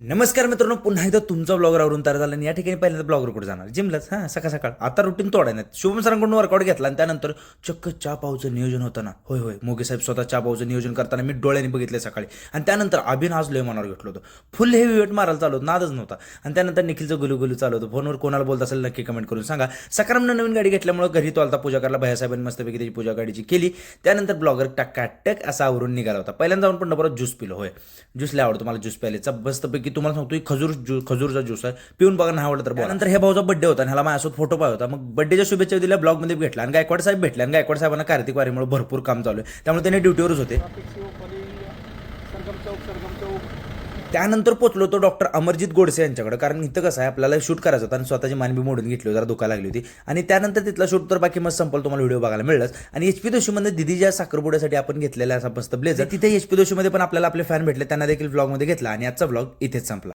नमस्कार मित्रांनो, पुन्हा एकदा तुमचा ब्लॉगरवरून तयार झाला आणि या ठिकाणी पहिल्यांदा ब्लॉगर कुठे जाणार जिमलाच. हां, सकाळ सकाळ आता रुटीन तोडायला शुभम सरांकडून वर्कआउट घेतला आणि त्यानंतर चक्क चहा पावचं नियोजन होतं ना. होय होय, मोगे साहेब स्वतः चहा पावचं नियोजन करताना मी डोळ्याने बघितले सकाळी. आणि त्यानंतर अभिन आज लय मनावर घेतलं होतं. फुल हेवी वेट मारायला चालू होतं, नादच नव्हता. आणि त्यानंतर निखिलचं गुलू चालू होतं. फोनवर कोणाला बोलत असेल नक्की कमेंट करून सांगा. सकारामनं नवीन गाडी घेतल्यामुळे घरी तो आलता पूजा करायला. भैयासाहेबांनी मस्तपैकी त्याची पूजा गाडीची केली. त्यानंतर ब्लॉगर टकाटक असा आवरून निघाला होता. पहिल्यांदा जाऊन पण परत ज्यूस पिलो. होय, ज्यूस लय आवडतो मला, ज्यूस प्यायला मस्तपैकी. तुम्हाला सांगतो खजूरचा ज्यूस आहे, पिऊन बघा नाही आवडलं तर. त्यानंतर हे भाऊचा बड्डे होता आणि ह्याला माझ्यासोबत फोटो पाहिजे होता. मग बड्डेच्या शुभेच्छा दिल्या, ब्लॉगमध्ये भेटला आणि गायकवाड साहेब भेटले. आणि गायकवाड साहेबांना कार्तिक वारीमुळे भरपूर काम चालू आहे, त्यामुळे त्यांनी ड्युटीवरच होते. त्यानंतर पोचलो तो डॉक्टर अमरजित गोडसे यांच्याकडे, कारण इथं कसं आहे आपल्याला शूट करायचं होतं आणि स्वतःची मानबी मोडून घेतली, जरा दुखायला लागली होती. आणि त्यानंतर तिथला शूट तर बाकी मस्त संपल, तुम्हाला व्हिडिओ बघायला मिळेलच. आणि एचपी दोशीमध्ये दिदीच्या साखरपुड्यासाठी आपण घेतलेला असा मस्त ब्लेझर, तिथे एचपी दोशीमध्ये पण आपल्याला आपले फॅन भेटले, त्यांना देखील व्लॉगमध्ये घेतला आणि आजचा व्लॉग इथेच संपला.